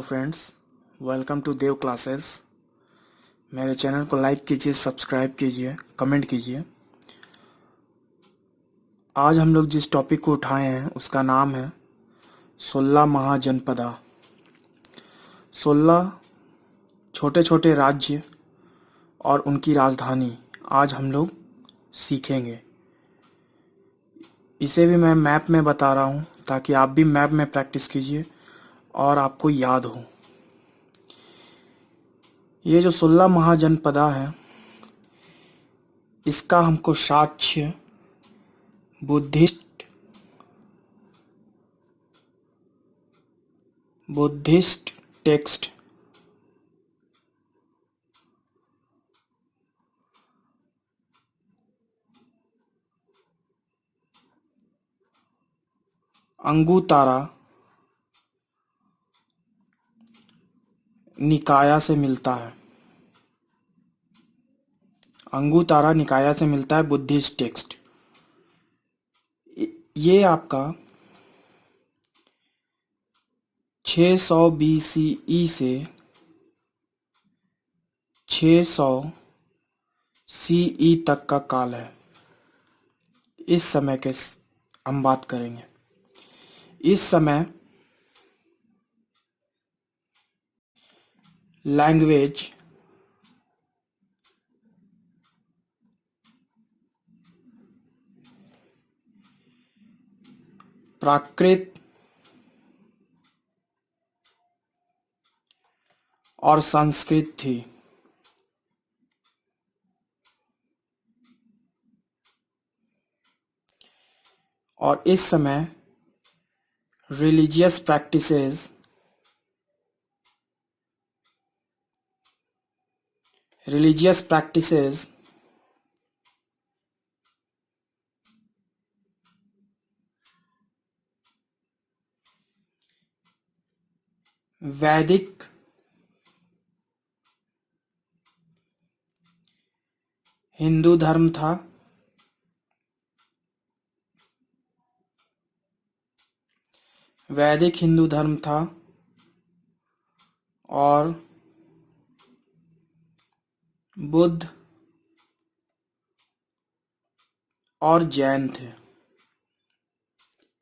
Friends, welcome to Dev classes. मेरे channel को like कीजिए, सब्सक्राइब कीजिए, कमेंट कीजिए। आज हम लोग जिस टॉपिक को उठाए हैं उसका नाम है 16 महाजनपदा। 16 छोटे छोटे राज्य और उनकी राजधानी आज हम लोग सीखेंगे। इसे भी मैं मैप में बता रहा हूँ ताकि आप भी मैप में प्रैक्टिस कीजिए और आपको याद हो। ये जो 16 महाजनपदा है, इसका हमको साक्ष्य बुद्धिस्ट टेक्स्ट अंगुतारा निकाया से मिलता है। अंगुतारा निकाया से मिलता है बुद्धिस्ट टेक्स्ट। ये आपका 600 BCE से 600 CE तक का काल है। इस समय के हम बात करेंगे। इस समय लैंग्वेज प्राकृत और संस्कृत थी। और इस समय रिलीजियस प्रैक्टिसेस वैदिक हिंदू धर्म था। वैदिक हिंदू धर्म था और बुद्ध और जैन थे।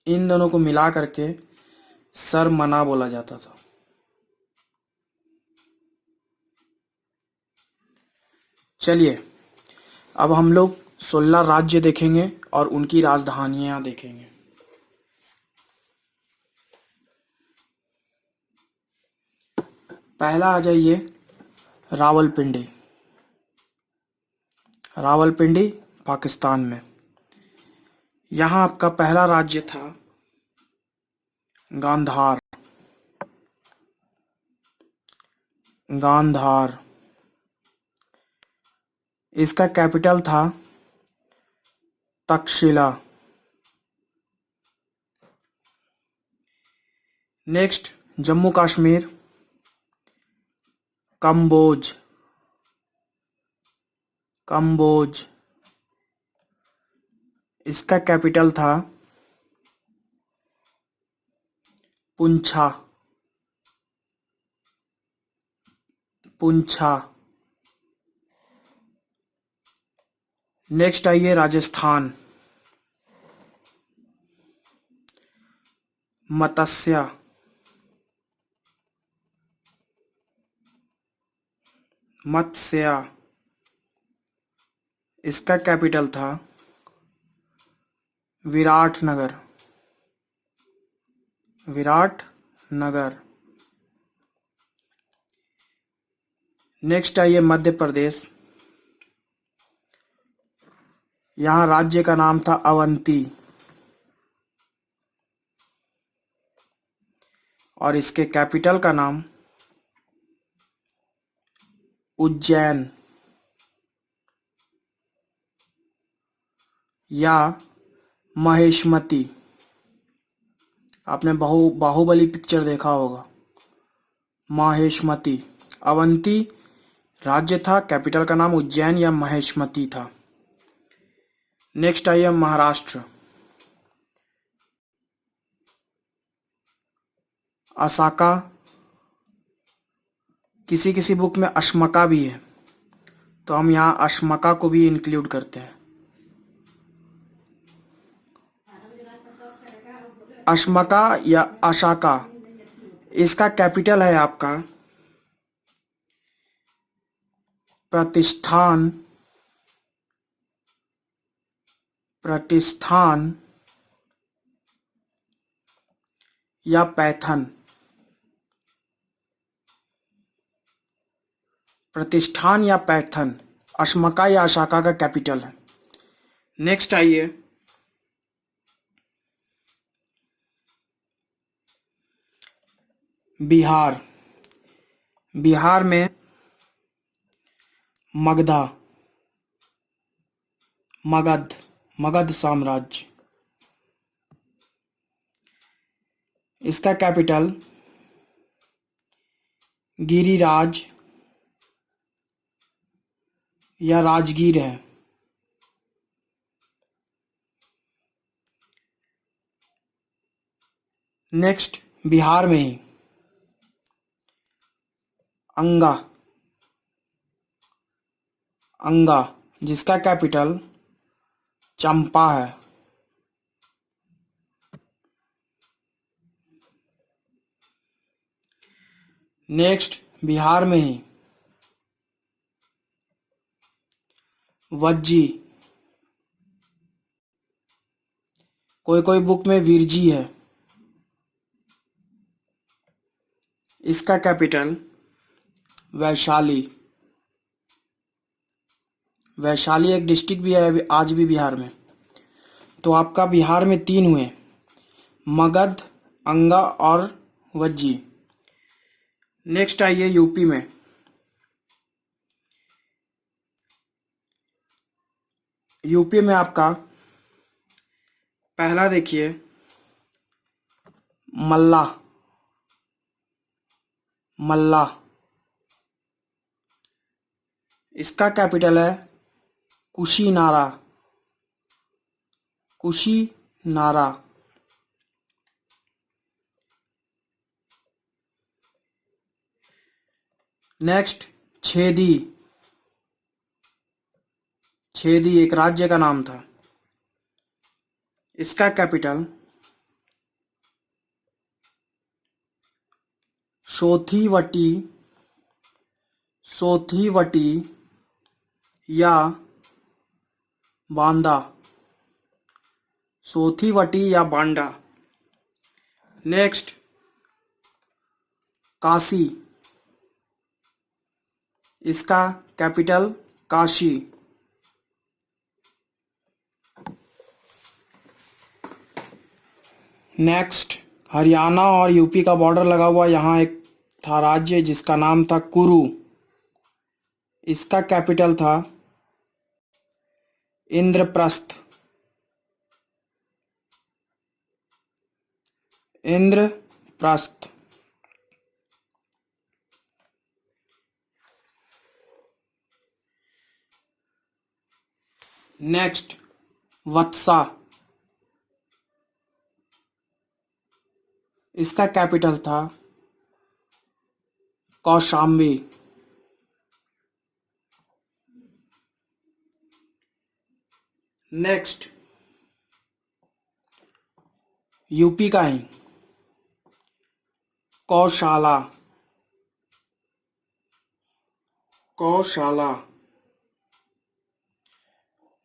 इन दोनों को मिला करके सरमना बोला जाता था। चलिए, अब हम लोग 16 राज्य देखेंगे और उनकी राजधानियां देखेंगे। पहला आ जाइए रावलपिंडी। रावलपिंडी पाकिस्तान में। यहाँ आपका पहला राज्य था गांधार। गांधार इसका कैपिटल था तक्षशिला। नेक्स्ट जम्मू कश्मीर, कंबोज। कंबोज इसका कैपिटल था पुंछा। पुंछा। नेक्स्ट आइए राजस्थान। मत्स्य। मत्स्य इसका कैपिटल था विराटनगर। विराटनगर। नेक्स्ट आइए मध्य प्रदेश। यहाँ राज्य का नाम था अवंती और इसके कैपिटल का नाम उज्जैन या महेशमती। आपने बाहुबली पिक्चर देखा होगा। महेशमती। अवंती राज्य था, कैपिटल का नाम उज्जैन या महेशमती था। नेक्स्ट आइए महाराष्ट्र। असाका किसी किसी बुक में अश्मका भी है, तो हम यहाँ अश्मका को भी इंक्लूड करते हैं। अश्मका या अशाका, इसका कैपिटल है आपका प्रतिष्ठान, प्रतिष्ठान या पैथन। प्रतिष्ठान या पैथन अश्मका या अशाका का कैपिटल है। नेक्स्ट आइए, बिहार। बिहार में मगधा, मगध, मगध साम्राज्य, इसका कैपिटल गिरिराज या राजगीर है। नेक्स्ट, बिहार में ही अंगा, अंगा जिसका कैपिटल चंपा है। नेक्स्ट, बिहार में ही वज्जी, कोई कोई बुक में विरजी है, इसका कैपिटल वैशाली। वैशाली एक डिस्ट्रिक्ट भी है आज भी बिहार में। तो आपका बिहार में 3 हुए, मगध, अंगा और वज्जी। नेक्स्ट आइए यूपी में। यूपी में आपका पहला देखिए मल्ला, मल्ला, इसका कैपिटल है कुशीनारा, कुशीनारा। नेक्स्ट, छेदी, छेदी एक राज्य का नाम था, इसका कैपिटल सोथीवटी, सोथीवटी या बांदा, सोथीवटी या बांडा। नेक्स्ट, काशी, इसका कैपिटल काशी। नेक्स्ट, हरियाणा और यूपी का बॉर्डर लगा हुआ यहाँ एक था राज्य जिसका नाम था कुरु, इसका कैपिटल था इंद्रप्रस्थ, इंद्रप्रस्थ। नेक्स्ट, वत्सा, इसका कैपिटल था कौशाम्बी। नेक्स्ट, यूपी का ही कौशाला, कौशाला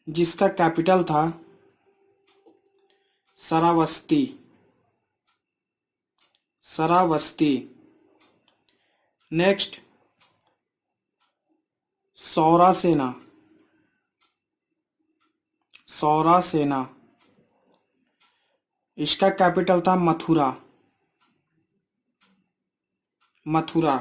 जिसका कैपिटल था सरावस्ती, सरावस्ती। नेक्स्ट, सौरासेना, सौरासेना, इसका कैपिटल था मथुरा, मथुरा।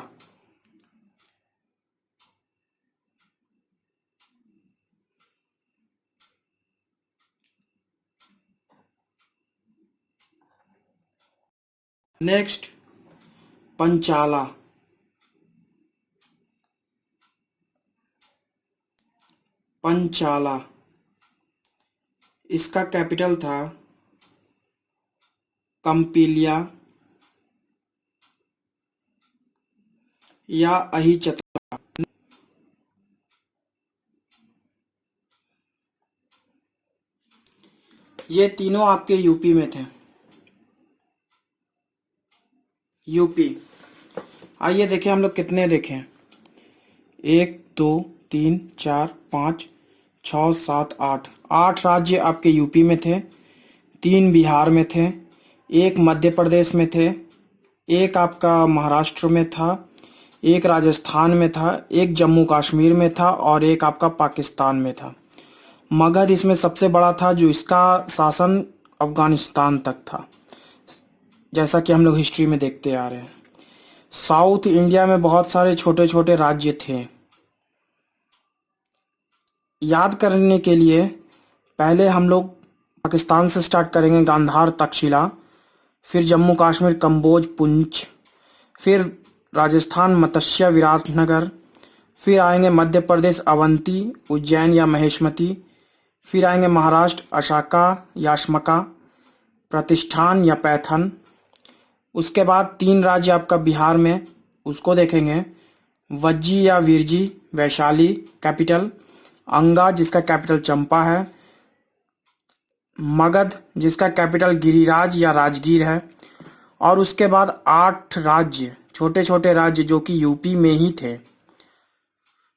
नेक्स्ट, पंचाला, पंचाला, इसका कैपिटल था कंपिलिया या अहिचतरा। ये तीनों आपके यूपी में थे। यूपी। आइए देखें हम लोग कितने देखें। 1 2 3 4 5 6 7 8। 8 राज्य आपके यूपी में थे, 3 बिहार में थे, 1 मध्य प्रदेश में थे, 1 आपका महाराष्ट्र में था, 1 राजस्थान में था, 1 जम्मू कश्मीर में था और 1 आपका पाकिस्तान में था। मगध इसमें सबसे बड़ा था, जो इसका शासन अफगानिस्तान तक था, जैसा कि हम लोग हिस्ट्री में देखते आ रहे हैं। साउथ इंडिया में बहुत सारे छोटे छोटे राज्य थे। याद करने के लिए पहले हम लोग पाकिस्तान से स्टार्ट करेंगे, गांधार तक्षशिला, फिर जम्मू कश्मीर कंबोज पुंछ, फिर राजस्थान मत्स्य विराटनगर, फिर आएंगे मध्य प्रदेश अवंती उज्जैन या महेशमती, फिर आएंगे महाराष्ट्र अशाका याशमका, प्रतिष्ठान या पैथन। उसके बाद 3 राज्य आपका बिहार में, उसको देखेंगे, वज्जी या विरजी वैशाली कैपिटल, अंगा जिसका कैपिटल चंपा है, मगध जिसका कैपिटल गिरिराज या राजगीर है, और उसके बाद 8 राज्य, छोटे छोटे राज्य जो कि यूपी में ही थे।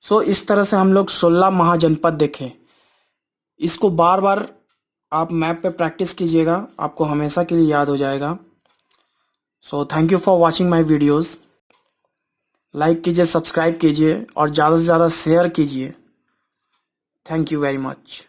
सो इस तरह से हम लोग 16 महाजनपद देखे। इसको बार बार आप मैप पे प्रैक्टिस कीजिएगा, आपको हमेशा के लिए याद हो जाएगा। So thank you for watching my videos. Like कीजिए, सब्सक्राइब कीजिए और ज़्यादा से ज़्यादा शेयर कीजिए। Thank you very much.